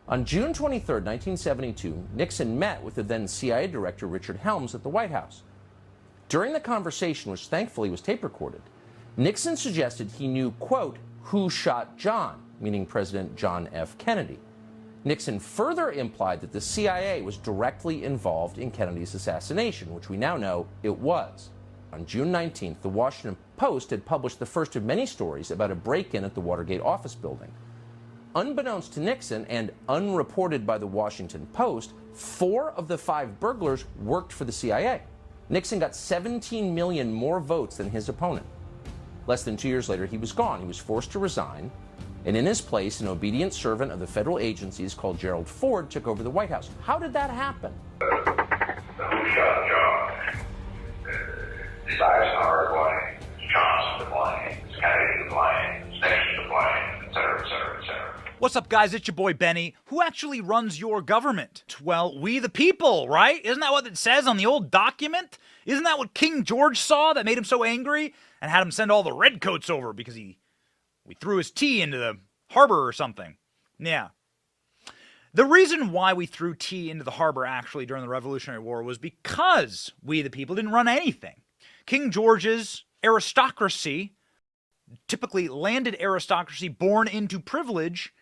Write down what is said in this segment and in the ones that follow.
On June 23, 1972, Nixon met with the then CIA Director Richard Helms at the White House. During the conversation, which thankfully was tape recorded, Nixon suggested he knew, quote, who shot John, meaning President John F. Kennedy. Nixon further implied that the CIA was directly involved in Kennedy's assassination, which we now know it was. On June 19th, the Washington Post had published the first of many stories about a break-in at the Watergate office building. Unbeknownst to Nixon and unreported by the Washington Post, 4 of the 5 burglars worked for the CIA. Nixon got 17 million more votes than his opponent. Less than 2 years later, he was gone. He was forced to resign, and in his place, an obedient servant of the federal agencies called Gerald Ford took over the White House. How did that happen? Who shot John? Is Eisenhower to blame? Is Johnson to blame? Is Kennedy to blame? Is Nixon to blame? Et cetera, et cetera, et cetera. What's up, guys? It's your boy Benny. Who actually runs your government? Well, we the people, right? Isn't that what it says on the old document? Isn't that what King George saw that made him so angry and had him send all the redcoats over because we threw his tea into the harbor or something? Yeah. The reason why we threw tea into the harbor actually during the Revolutionary War was because we the people didn't run anything. King George's aristocracy, typically landed aristocracy born into privilege,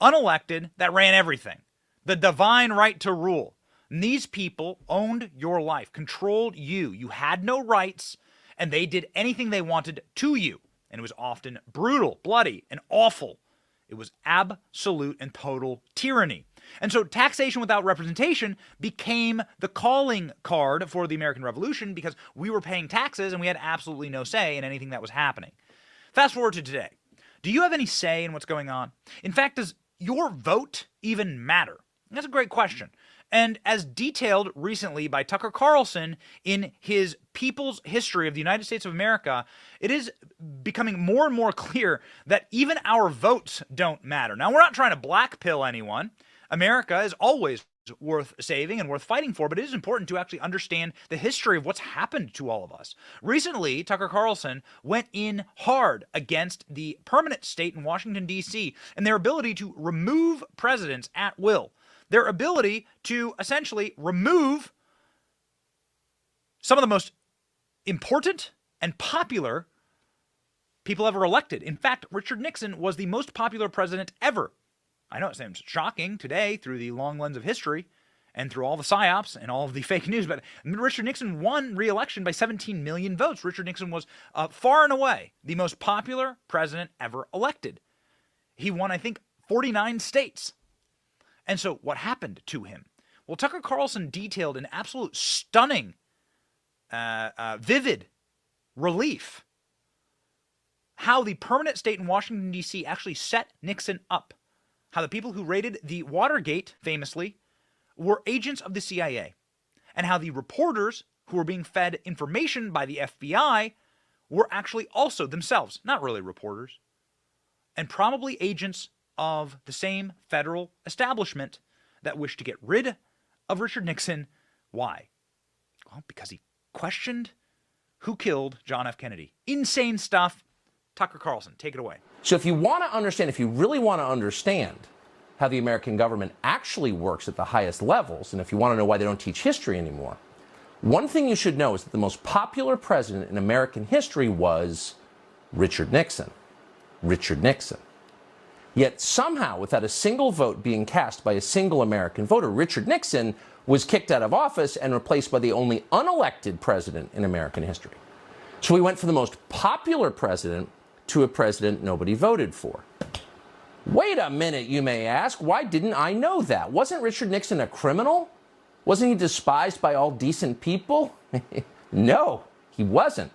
unelected, that ran everything. The divine right to rule. And these people owned your life, controlled you. You had no rights, and they did anything they wanted to you. And it was often brutal, bloody, and awful. It was absolute and total tyranny. And so taxation without representation became the calling card for the American Revolution because we were paying taxes and we had absolutely no say in anything that was happening. Fast forward to today. Do you have any say in what's going on? In fact, does your vote even matter? That's a great question. And as detailed recently by Tucker Carlson in his People's History of the United States of America, it is becoming more and more clear that even our votes don't matter. Now, we're not trying to black pill anyone. America is always worth saving and worth fighting for, but it is important to actually understand the history of what's happened to all of us. Recently, Tucker Carlson went in hard against the permanent state in Washington, D.C. and their ability to remove presidents at will. Their ability to essentially remove some of the most important and popular people ever elected. In fact, Richard Nixon was the most popular president ever. I know it seems shocking today through the long lens of history and through all the psyops and all of the fake news, but Richard Nixon won re-election by 17 million votes. Richard Nixon was far and away the most popular president ever elected. He won, I think, 49 states. And so what happened to him? Well, Tucker Carlson detailed in absolute stunning, vivid relief how the permanent state in Washington, D.C. actually set Nixon up. How the people who raided the Watergate, famously, were agents of the CIA, and how the reporters who were being fed information by the FBI were actually also themselves not really reporters, and probably agents of the same federal establishment that wished to get rid of Richard Nixon. Why? Well, because he questioned who killed John F. Kennedy. Insane stuff. Tucker Carlson, take it away. So if you want to understand, if you really want to understand how the American government actually works at the highest levels, and if you want to know why they don't teach history anymore, one thing you should know is that the most popular president in American history was Richard Nixon. Richard Nixon. Yet somehow, without a single vote being cast by a single American voter, Richard Nixon was kicked out of office and replaced by the only unelected president in American history. So we went from the most popular president to a president nobody voted for. Wait a minute, you may ask. Why didn't I know that? Wasn't Richard Nixon a criminal? Wasn't he despised by all decent people? No, he wasn't.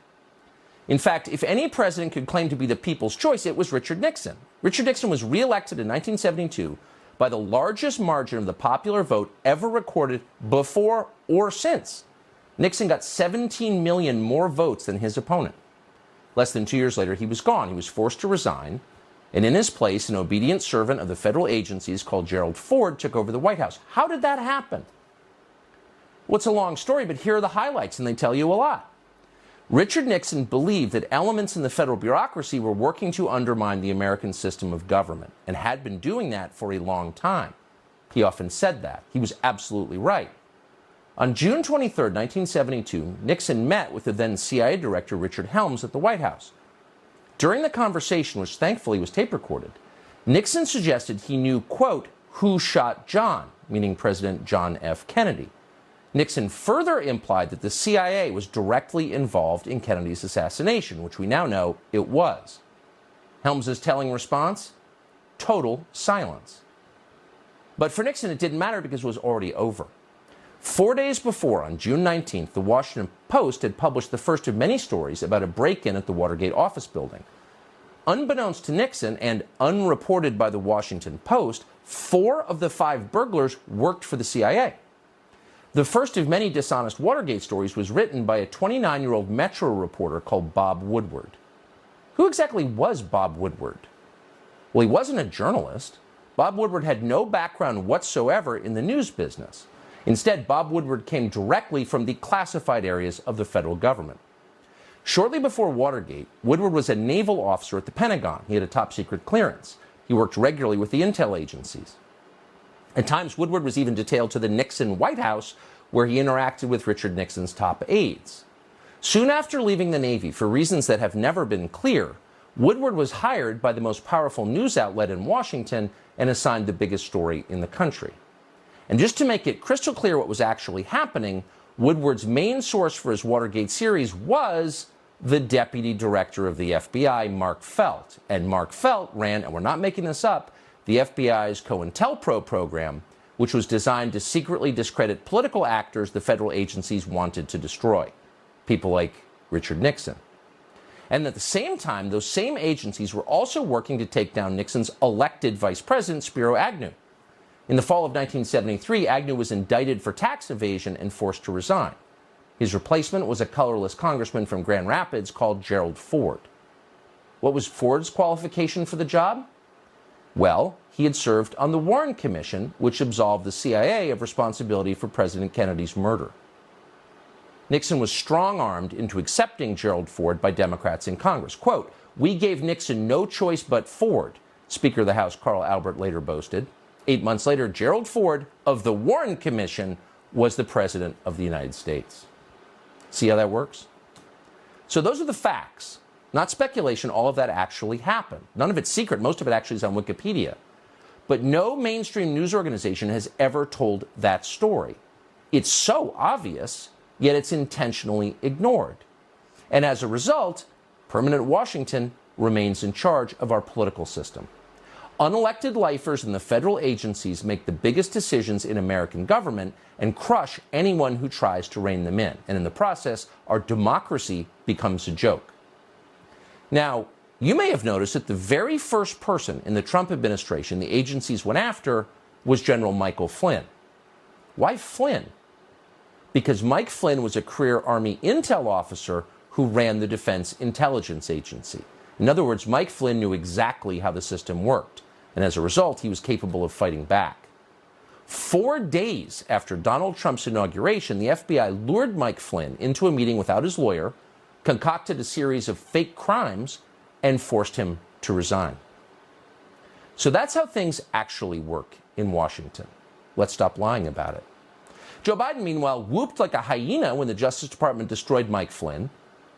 In fact, if any president could claim to be the people's choice, it was Richard Nixon. Richard Nixon was reelected in 1972 by the largest margin of the popular vote ever recorded before or since. Nixon got 17 million more votes than his opponent. Less than 2 years later, he was gone. He was forced to resign, and in his place, an obedient servant of the federal agencies called Gerald Ford took over the White House. How did that happen? Well, it's a long story, but here are the highlights, and they tell you a lot. Richard Nixon believed that elements in the federal bureaucracy were working to undermine the American system of government, and had been doing that for a long time. He often said that. He was absolutely right. On June 23, 1972, Nixon met with the then CIA Director Richard Helms at the White House. During the conversation, which thankfully was tape recorded, Nixon suggested he knew, quote, who shot John, meaning President John F. Kennedy. Nixon further implied that the CIA was directly involved in Kennedy's assassination, which we now know it was. Helms's telling response? Total silence. But for Nixon, it didn't matter because it was already over. 4 days before, on June 19th, the Washington Post had published the first of many stories about a break-in at the Watergate office building. Unbeknownst to Nixon and unreported by the Washington Post, 4 of the 5 burglars worked for the CIA. The first of many dishonest Watergate stories was written by a 29-year-old Metro reporter called Bob Woodward. Who exactly was Bob Woodward? Well, he wasn't a journalist. Bob Woodward had no background whatsoever in the news business. Instead, Bob Woodward came directly from the classified areas of the federal government. Shortly before Watergate, Woodward was a naval officer at the Pentagon. He had a top-secret clearance. He worked regularly with the intel agencies. At times, Woodward was even detailed to the Nixon White House, where he interacted with Richard Nixon's top aides. Soon after leaving the Navy, for reasons that have never been clear, Woodward was hired by the most powerful news outlet in Washington and assigned the biggest story in the country. And just to make it crystal clear what was actually happening, Woodward's main source for his Watergate series was the deputy director of the FBI, Mark Felt. And Mark Felt ran, and we're not making this up, the FBI's COINTELPRO program, which was designed to secretly discredit political actors the federal agencies wanted to destroy, people like Richard Nixon. And at the same time, those same agencies were also working to take down Nixon's elected vice president, Spiro Agnew. In the fall of 1973, Agnew was indicted for tax evasion and forced to resign. His replacement was a colorless congressman from Grand Rapids called Gerald Ford. What was Ford's qualification for the job? Well, he had served on the Warren Commission, which absolved the CIA of responsibility for President Kennedy's murder. Nixon was strong-armed into accepting Gerald Ford by Democrats in Congress. Quote, "We gave Nixon no choice but Ford," Speaker of the House Carl Albert later boasted. 8 months later, Gerald Ford of the Warren Commission was the President of the United States. See how that works? So those are the facts, not speculation. All of that actually happened. None of it's secret. Most of it actually is on Wikipedia. But no mainstream news organization has ever told that story. It's so obvious, yet it's intentionally ignored. And as a result, permanent Washington remains in charge of our political system. Unelected lifers in the federal agencies make the biggest decisions in American government and crush anyone who tries to rein them in. And in the process, our democracy becomes a joke. Now, you may have noticed that the very first person in the Trump administration the agencies went after was General Michael Flynn. Why Flynn? Because Mike Flynn was a career Army intel officer who ran the Defense Intelligence Agency. In other words, Mike Flynn knew exactly how the system worked. And as a result, he was capable of fighting back. 4 days after Donald Trump's inauguration, the FBI lured Mike Flynn into a meeting without his lawyer, concocted a series of fake crimes, and forced him to resign. So that's how things actually work in Washington. Let's stop lying about it. Joe Biden, meanwhile, whooped like a hyena when the Justice Department destroyed Mike Flynn.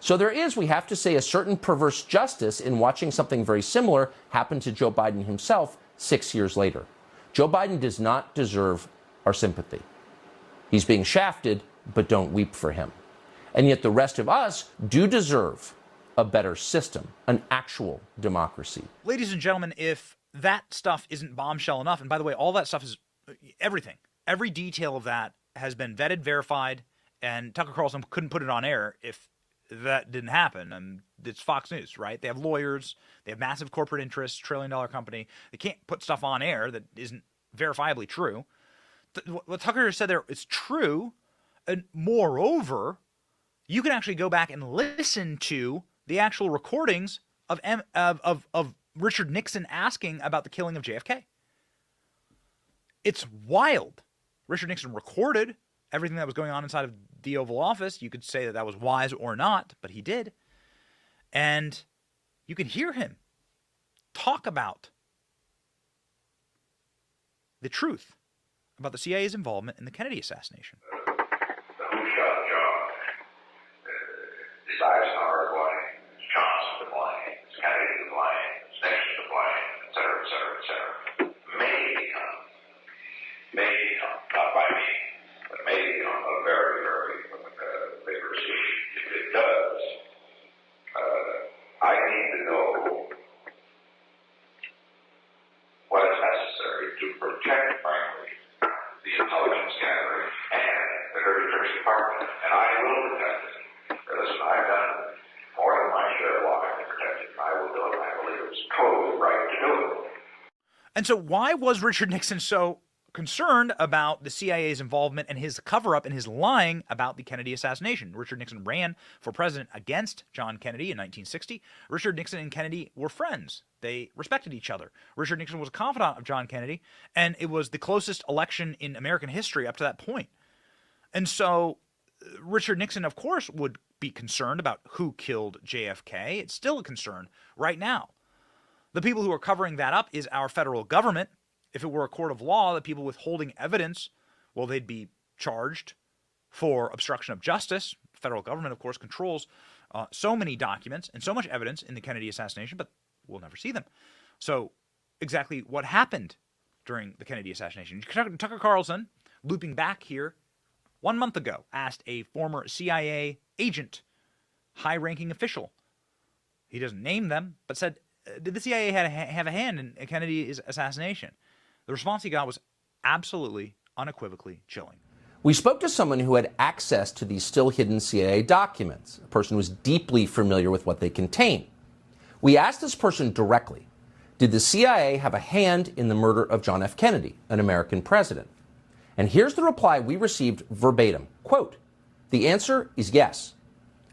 So there is, we have to say, a certain perverse justice in watching something very similar happen to Joe Biden himself 6 years later. Joe Biden does not deserve our sympathy. He's being shafted, but don't weep for him. And yet the rest of us do deserve a better system, an actual democracy. Ladies and gentlemen, if that stuff isn't bombshell enough, and by the way, all that stuff is everything. Every detail of that has been vetted, verified, and Tucker Carlson couldn't put it on air if that didn't happen. And it's Fox News, right? They have lawyers, they have massive corporate interests, trillion-dollar company. They can't put stuff on air that isn't verifiably true. What Tucker said there is true, and moreover, you can actually go back and listen to the actual recordings of Richard Nixon asking about the killing of JFK. It's wild. Richard Nixon recorded everything that was going on inside of the Oval Office. You could say that that was wise or not, but he did. And you can hear him talk about the truth about the CIA's involvement in the Kennedy assassination. The who shot John? Is Eisenhower to blame? Is Johnson to blame? Is Kennedy to blame? Is Nixon to blame? Et cetera, et cetera, et cetera. May become, not by me, but may become a very, very vigorous issue. If it does, I need to know what is necessary to protect, frankly, the intelligence gathering and the Dirty Tricks Department. And I will protect it. Listen, I've done more than my share of lying to protect it. I will do it. I believe it's totally right to do it. And so why was Richard Nixon so concerned about the CIA's involvement and his cover-up and his lying about the Kennedy assassination? Richard Nixon ran for president against John Kennedy in 1960. Richard Nixon and Kennedy were friends. They respected each other. Richard Nixon was a confidant of John Kennedy, and it was the closest election in American history up to that point. And so Richard Nixon, of course, would be concerned about who killed JFK. It's still a concern right now. The people who are covering that up is our federal government. If it were a court of law, the people withholding evidence, well, they'd be charged for obstruction of justice. The federal government, of course, controls so many documents and so much evidence in the Kennedy assassination, but we'll never see them. So exactly what happened during the Kennedy assassination? Tucker Carlson, looping back here, 1 month ago, asked a former CIA agent, high-ranking official, he doesn't name them, but said, did the CIA have a hand in Kennedy's assassination? The response he got was absolutely, unequivocally chilling. We spoke to someone who had access to these still hidden CIA documents, a person who was deeply familiar with what they contain. We asked this person directly, did the CIA have a hand in the murder of John F. Kennedy, an American president? And here's the reply we received verbatim. Quote, the answer is yes.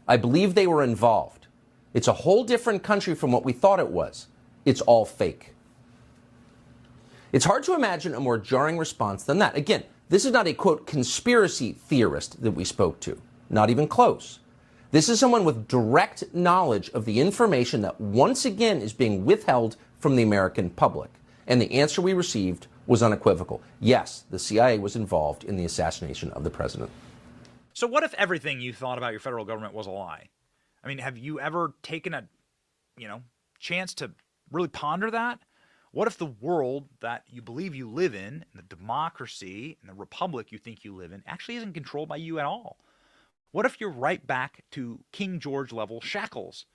I believe they were involved. It's a whole different country from what we thought it was. It's all fake. It's hard to imagine a more jarring response than that. Again, this is not a, quote, conspiracy theorist that we spoke to. Not even close. This is someone with direct knowledge of the information that once again is being withheld from the American public. And the answer we received was unequivocal. Yes, the CIA was involved in the assassination of the president. So what if everything you thought about your federal government was a lie? I mean, have you ever taken a, chance to really ponder that? What if the world that you believe you live in, the democracy and the republic you think you live in, actually isn't controlled by you at all? What if you're right back to King George level shackles,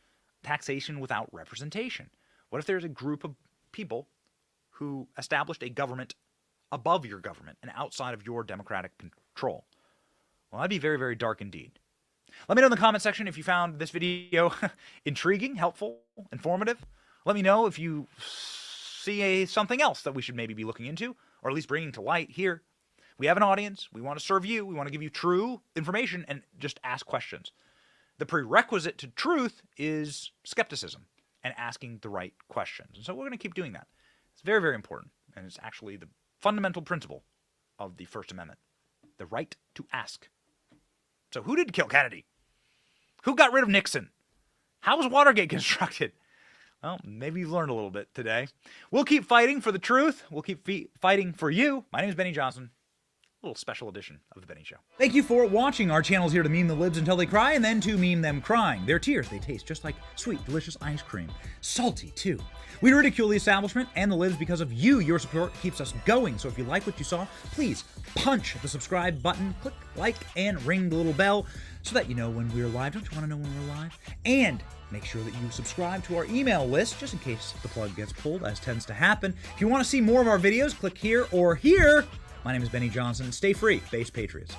taxation without representation? What if there's a group of people who established a government above your government and outside of your democratic control? Well, that'd be very, very dark indeed. Let me know in the comment section if you found this video intriguing, helpful, informative. Let me know if you see something else that we should maybe be looking into, or at least bringing to light here. We have an audience. We want to serve you. We want to give you true information and just ask questions. The prerequisite to truth is skepticism and asking the right questions. And so we're going to keep doing that. It's very, very important. And it's actually the fundamental principle of the First Amendment, the right to ask. So who did kill Kennedy? Who got rid of Nixon? How was Watergate constructed? Well, maybe you've learned a little bit today. We'll keep fighting for the truth. We'll keep fighting for you. My name is Benny Johnson. A little special edition of The Benny Show. Thank you for watching. Our channel is here to meme the libs until they cry and then to meme them crying. Their tears, they taste just like sweet, delicious ice cream. Salty, too. We ridicule the establishment and the libs because of you. Your support keeps us going. So if you like what you saw, please punch the subscribe button, click like, and ring the little bell so that you know when we're live. Don't you want to know when we're live? And make sure that you subscribe to our email list just in case the plug gets pulled, as tends to happen. If you want to see more of our videos, click here or here. My name is Benny Johnson. Stay free, base patriots.